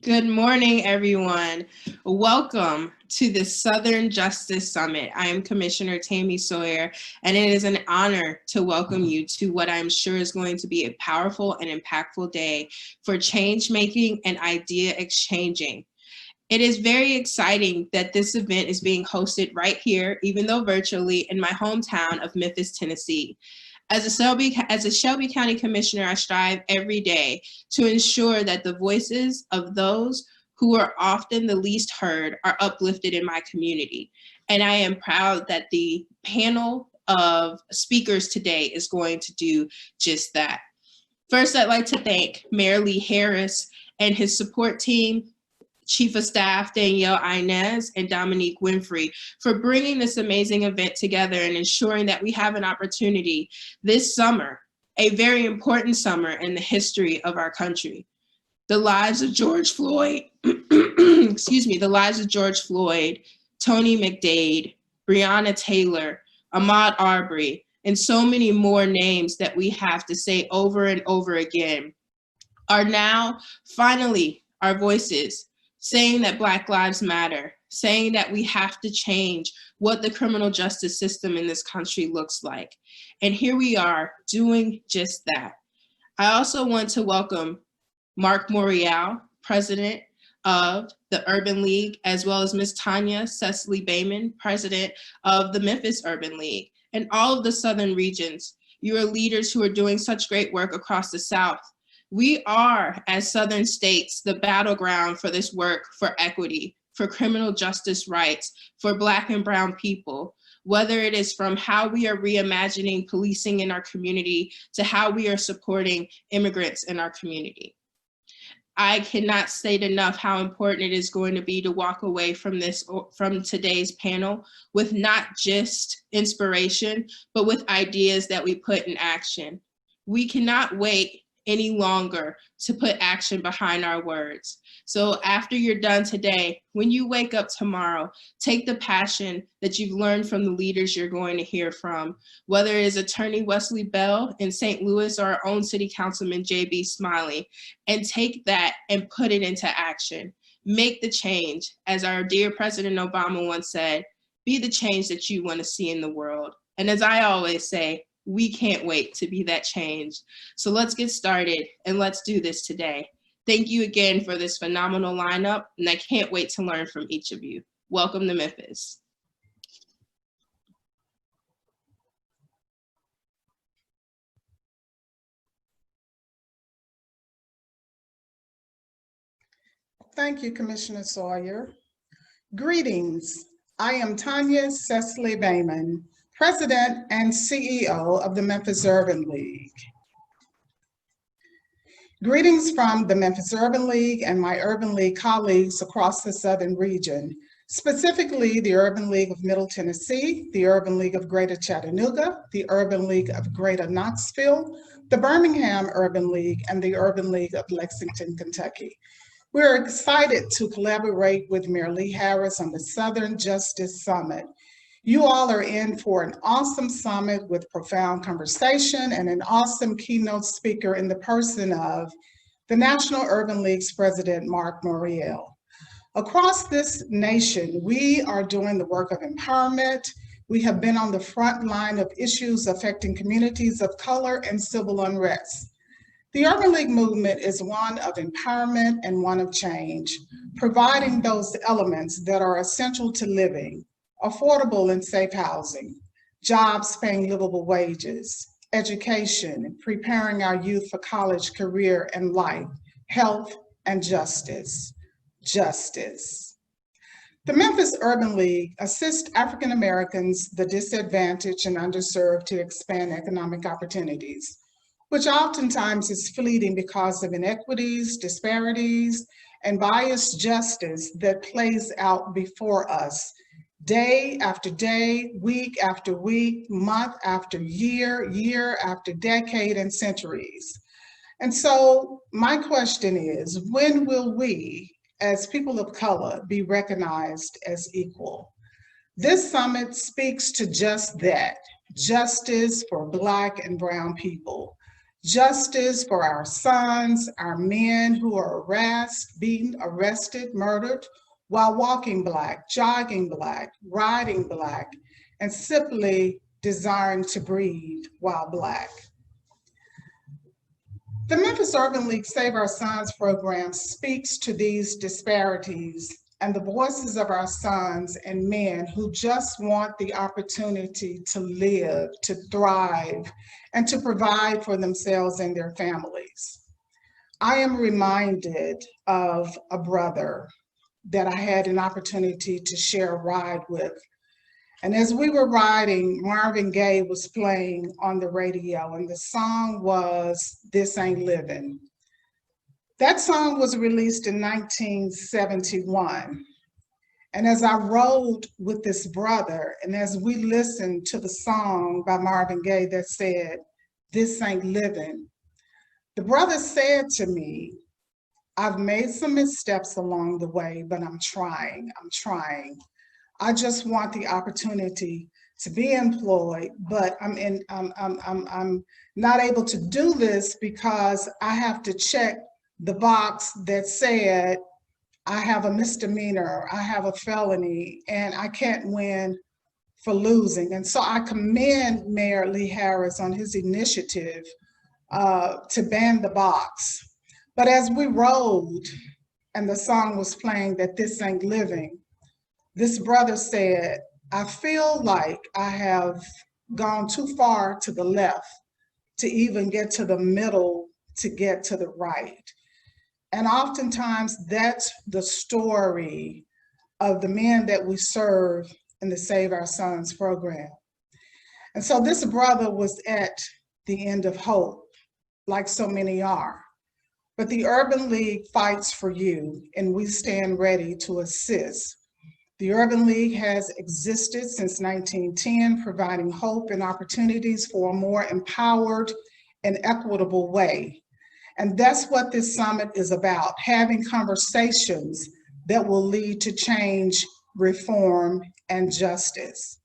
Good morning, everyone. Welcome to the Southern Justice Summit. I am Commissioner Tammy Sawyer, and it is an honor to welcome you to what I'm sure is going to be a powerful and impactful day for change making and idea exchanging. It is very exciting that this event is being hosted right here, even though virtually, in my hometown of Memphis, Tennessee. As a Shelby County Commissioner, I strive every day to ensure that the voices of those who are often the least heard are uplifted in my community. And I am proud that the panel of speakers today is going to do just that. First, I'd like to thank Mayor Lee Harris and his support team, Chief of Staff Danielle Inez and Dominique Winfrey, for bringing this amazing event together and ensuring that we have an opportunity this summer, a very important summer in the history of our country. The lives of George Floyd, the lives of George Floyd, Tony McDade, Breonna Taylor, Ahmaud Arbery, and so many more names that we have to say over and over again are now finally our voices saying that Black Lives Matter, saying that we have to change what the criminal justice system in this country looks like. And here we are doing just that. I also want to welcome Mark Morial, President of the Urban League, as well as Ms. Tanya Cecily Beamon, President of the Memphis Urban League, and all of the Southern regions. You are leaders who are doing such great work across the South. We are, as Southern states, the battleground for this work for equity, for criminal justice rights, for Black and Brown people, whether it is from how we are reimagining policing in our community to how we are supporting immigrants in our community. I cannot state enough how important it is going to be to walk away from today's panel with not just inspiration, but with ideas that we put in action. We cannot wait any longer to put action behind our words. So after you're done today, when you wake up tomorrow, take the passion that you've learned from the leaders you're going to hear from, whether it is Attorney Wesley Bell in St. Louis or our own City Councilman J.B. Smiley, and take that and put it into action. Make the change. As our dear President Obama once said, be the change that you want to see in the world. And as I always say, we can't wait to be that change. So let's get started and let's do this today. Thank you again for this phenomenal lineup, and I can't wait to learn from each of you. Welcome to Memphis. Thank you, Commissioner Sawyer. Greetings. I am Tanya Cecily Beamon, President and CEO of the Memphis Urban League. Greetings from the Memphis Urban League and my Urban League colleagues across the Southern region, specifically the Urban League of Middle Tennessee, the Urban League of Greater Chattanooga, the Urban League of Greater Knoxville, the Birmingham Urban League, and the Urban League of Lexington, Kentucky. We're excited to collaborate with Mayor Lee Harris on the Southern Justice Summit. You all are in for an awesome summit with profound conversation and an awesome keynote speaker in the person of the National Urban League's President, Mark Morial. Across this nation, we are doing the work of empowerment. We have been on the front line of issues affecting communities of color and civil unrest. The Urban League movement is one of empowerment and one of change, providing those elements that are essential to living: affordable and safe housing, jobs paying livable wages, education, preparing our youth for college, career, and life, health, and justice. Justice. The Memphis Urban League assists African Americans, the disadvantaged and underserved, to expand economic opportunities, which oftentimes is fleeting because of inequities, disparities, and biased justice that plays out before us day after day, week after week, month after year, year after decade, and centuries. And so my question is, when will we, as people of color, be recognized as equal? This summit speaks to just that: justice for Black and Brown people, justice for our sons, our men who are harassed, beaten, arrested, murdered while walking Black, jogging Black, riding Black, and simply desiring to breathe while Black. The Memphis Urban League Save Our Sons program speaks to these disparities and the voices of our sons and men who just want the opportunity to live, to thrive, and to provide for themselves and their families. I am reminded of a brother that I had an opportunity to share a ride with. And as we were riding, Marvin Gaye was playing on the radio, and the song was "This Ain't Living." That song was released in 1971. And as I rode with this brother, and as we listened to the song by Marvin Gaye that said, "This ain't living," the brother said to me, "I've made some missteps along the way, but I'm trying. I just want the opportunity to be employed, but I'm not able to do this because I have to check the box that said I have a misdemeanor, I have a felony, and I can't win for losing." And so I commend Mayor Lee Harris on his initiative to ban the box. But as we rode and the song was playing that "This Ain't Living," this brother said, "I feel like I have gone too far to the left to even get to the middle to get to the right." And oftentimes that's the story of the men that we serve in the Save Our Sons program. And so this brother was at the end of hope, like so many are. But the Urban League fights for you, and we stand ready to assist. The Urban League has existed since 1910, providing hope and opportunities for a more empowered and equitable way. And that's what this summit is about, having conversations that will lead to change, reform, and justice.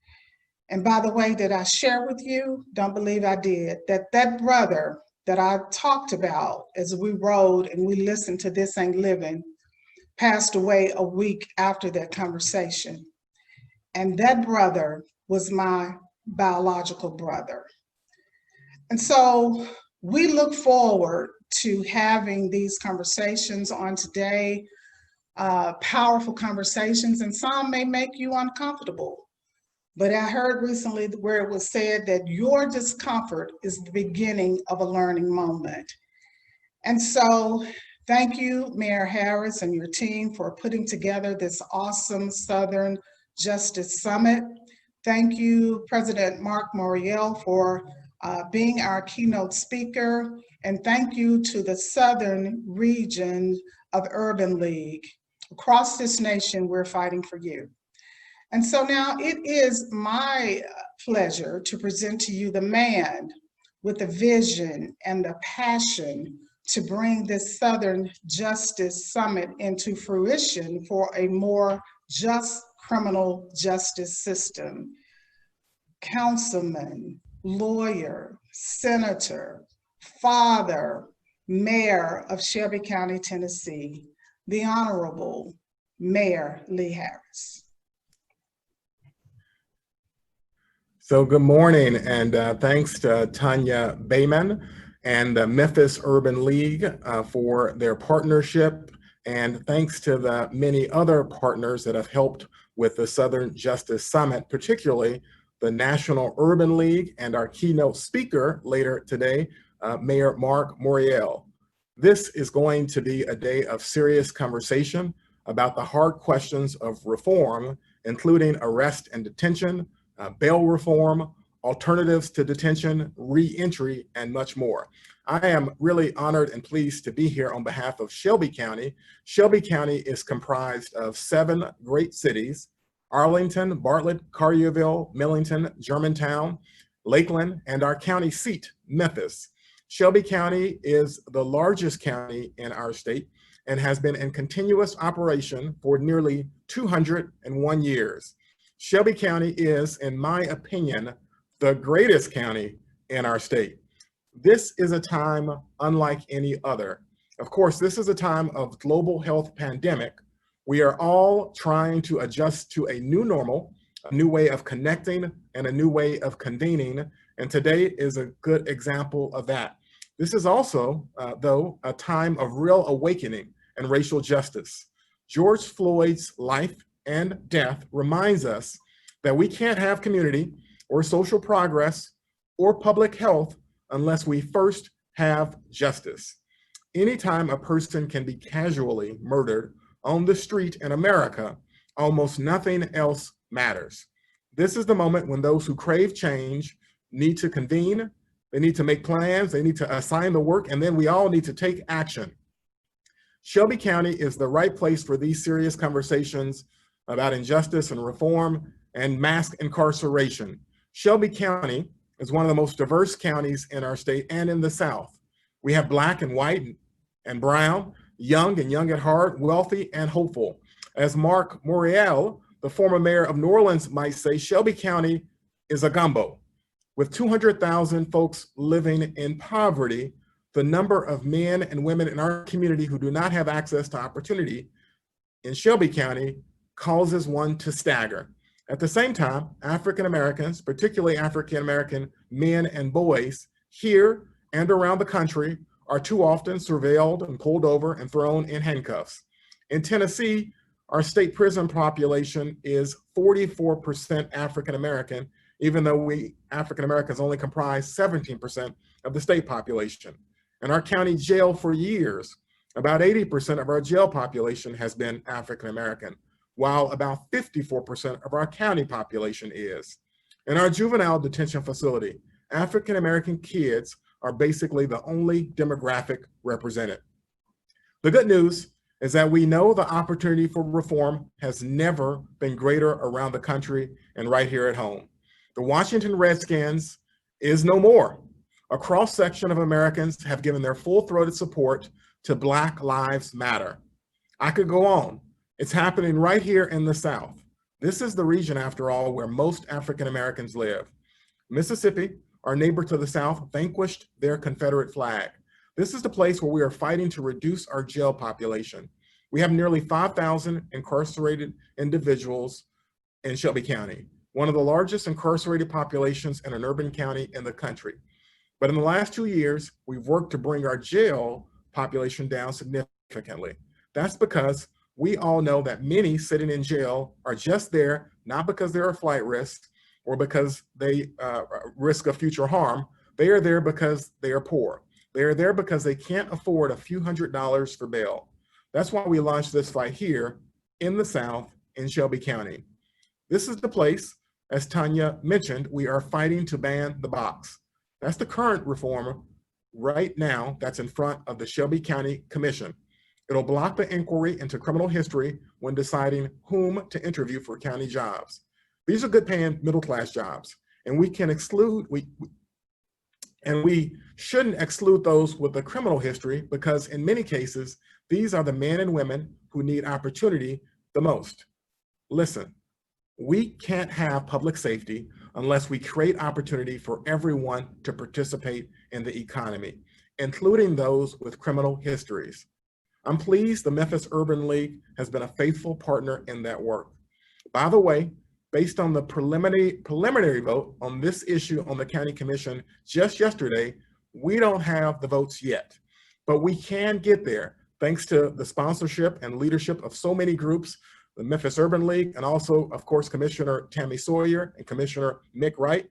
And by the way, did I share with you? Don't believe I did, that brother that I talked about as we rode and we listened to "This Ain't Living" passed away a week after that conversation. And that brother was my biological brother. And so we look forward to having these conversations on today, powerful conversations, and some may make you uncomfortable. But I heard recently where it was said that your discomfort is the beginning of a learning moment. And so thank you, Mayor Harris and your team, for putting together this awesome Southern Justice Summit. Thank you, President Mark Morial, for being our keynote speaker. And thank you to the Southern region of Urban League. Across this nation, we're fighting for you. And so now it is my pleasure to present to you the man with the vision and the passion to bring this Southern Justice Summit into fruition for a more just criminal justice system. Councilman, lawyer, senator, father, mayor of Shelby County, Tennessee, the Honorable Mayor Lee Harris. So good morning, and thanks to Tanya Beamon and the Memphis Urban League for their partnership, and thanks to the many other partners that have helped with the Southern Justice Summit, particularly the National Urban League and our keynote speaker later today, Mayor Mark Morial. This is going to be a day of serious conversation about the hard questions of reform, including arrest and detention, bail reform, alternatives to detention, re-entry, and much more. I am really honored and pleased to be here on behalf of Shelby County. Shelby County is comprised of 7 great cities: Arlington, Bartlett, Collierville, Millington, Germantown, Lakeland, and our county seat, Memphis. Shelby County is the largest county in our state and has been in continuous operation for nearly 201 years. Shelby County is, in my opinion, the greatest county in our state. This is a time unlike any other. Of course, this is a time of global health pandemic. We are all trying to adjust to a new normal, a new way of connecting, and a new way of convening. And today is a good example of that. This is also, though, a time of real awakening and racial justice. George Floyd's life and death reminds us that we can't have community or social progress or public health unless we first have justice. Anytime a person can be casually murdered on the street in America, almost nothing else matters. This is the moment when those who crave change need to convene, they need to make plans, they need to assign the work, and then we all need to take action. Shelby County is the right place for these serious conversations about injustice and reform and mass incarceration. Shelby County is one of the most diverse counties in our state and in the South. We have Black and white and brown, young and young at heart, wealthy and hopeful. As Mark Morial, the former mayor of New Orleans, might say, Shelby County is a gumbo. With 200,000 folks living in poverty, the number of men and women in our community who do not have access to opportunity in Shelby County causes one to stagger. At the same time, African Americans, particularly African American men and boys here and around the country, are too often surveilled and pulled over and thrown in handcuffs. In Tennessee, our state prison population is 44% African American, even though we African Americans only comprise 17% of the state population. In our county jail for years, about 80% of our jail population has been African American, while about 54% of our county population is. In our juvenile detention facility, African American kids are basically the only demographic represented. The good news is that we know the opportunity for reform has never been greater around the country and right here at home. The Washington Redskins is no more. A cross-section of Americans have given their full-throated support to Black Lives Matter. I could go on. It's happening right here in the South. This is the region, after all, where most African Americans live. Mississippi, our neighbor to the South, vanquished their Confederate flag. This is the place where we are fighting to reduce our jail population. We have nearly 5,000 incarcerated individuals in Shelby County, one of the largest incarcerated populations in an urban county in the country. But in the last 2 years, we've worked to bring our jail population down significantly. That's because we all know that many sitting in jail are just there, not because they're a flight risk or because they risk of future harm. They are there because they are poor. They are there because they can't afford a few $100s for bail. That's why we launched this fight here in the South in Shelby County. This is the place, as Tanya mentioned, we are fighting to ban the box. That's the current reform right now that's in front of the Shelby County Commission. It'll block the inquiry into criminal history when deciding whom to interview for county jobs. These are good paying middle-class jobs, and we shouldn't exclude those with a criminal history because in many cases, these are the men and women who need opportunity the most. Listen, we can't have public safety unless we create opportunity for everyone to participate in the economy, including those with criminal histories. I'm pleased the Memphis Urban League has been a faithful partner in that work. By the way, based on the preliminary vote on this issue on the County Commission just yesterday, we don't have the votes yet, but we can get there thanks to the sponsorship and leadership of so many groups, the Memphis Urban League, and also, of course, Commissioner Tammy Sawyer and Commissioner Mick Wright.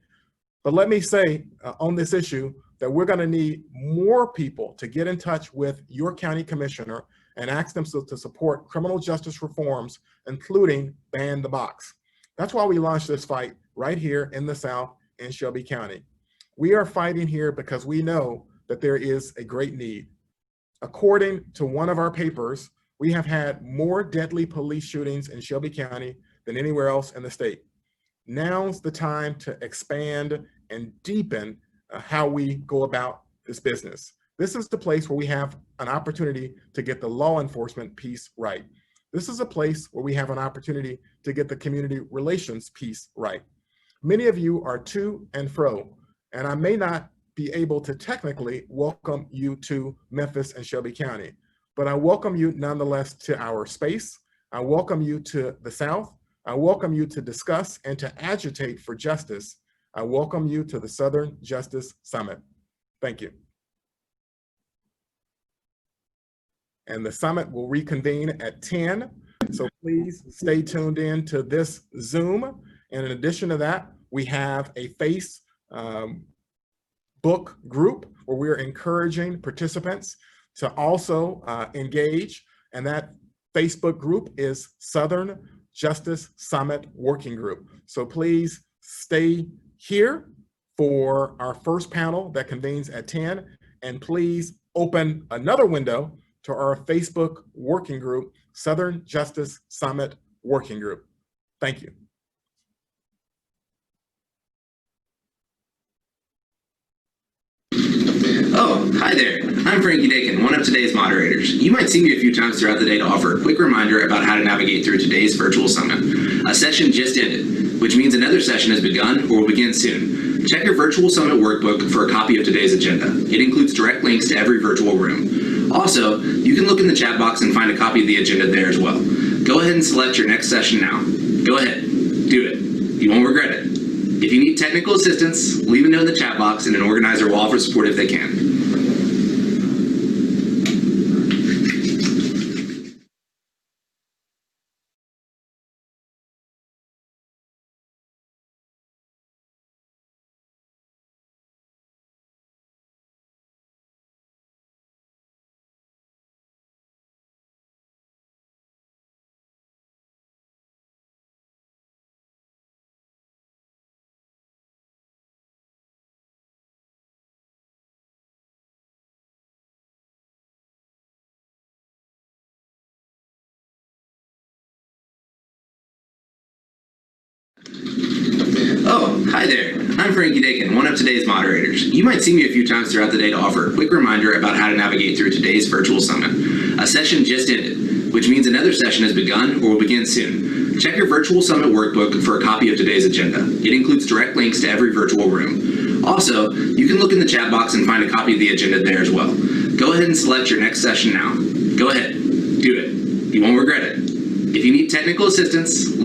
But let me say on this issue that we're going to need more people to get in touch with your county commissioner and ask them to support criminal justice reforms, including ban the box. That's why we launched this fight right here in the South in Shelby County. We are fighting here because we know that there is a great need. According to one of our papers, we have had more deadly police shootings in Shelby County than anywhere else in the state. Now's the time to expand and deepen how we go about this business. This is the place where we have an opportunity to get the law enforcement piece right. This is a place where we have an opportunity to get the community relations piece right. Many of you are to and fro, and I may not be able to technically welcome you to Memphis and Shelby County. But I welcome you nonetheless to our space. I welcome you to the South. I welcome you to discuss and to agitate for justice. I welcome you to the Southern Justice Summit. Thank you. And the summit will reconvene at 10. So please stay tuned in to this Zoom. And in addition to that, we have a Facebook group where we're encouraging participants to also engage. And that Facebook group is Southern Justice Summit Working Group. So please stay here for our first panel that convenes at 10. And please open another window to our Facebook working group, Southern Justice Summit Working Group. Thank you. Oh, hi there. I'm Frankie Dakin, one of today's moderators. You might see me a few times throughout the day to offer a quick reminder about how to navigate through today's virtual summit. A session just ended, which means another session has begun or will begin soon. Check your virtual summit workbook for a copy of today's agenda. It includes direct links to every virtual room. Also, you can look in the chat box and find a copy of the agenda there as well. Go ahead and select your next session now. Go ahead, do it. You won't regret it. If you need technical assistance, leave a note in the chat box and an organizer will offer support if they can. Oh, hi there. I'm Frankie Dakin, one of today's moderators. You might see me a few times throughout the day to offer a quick reminder about how to navigate through today's virtual summit. A session just ended, which means another session has begun or will begin soon. Check your virtual summit workbook for a copy of today's agenda. It includes direct links to every virtual room. Also, you can look in the chat box and find a copy of the agenda there as well. Go ahead and select your next session now. Go ahead, do it. You won't regret it. If you need technical assistance,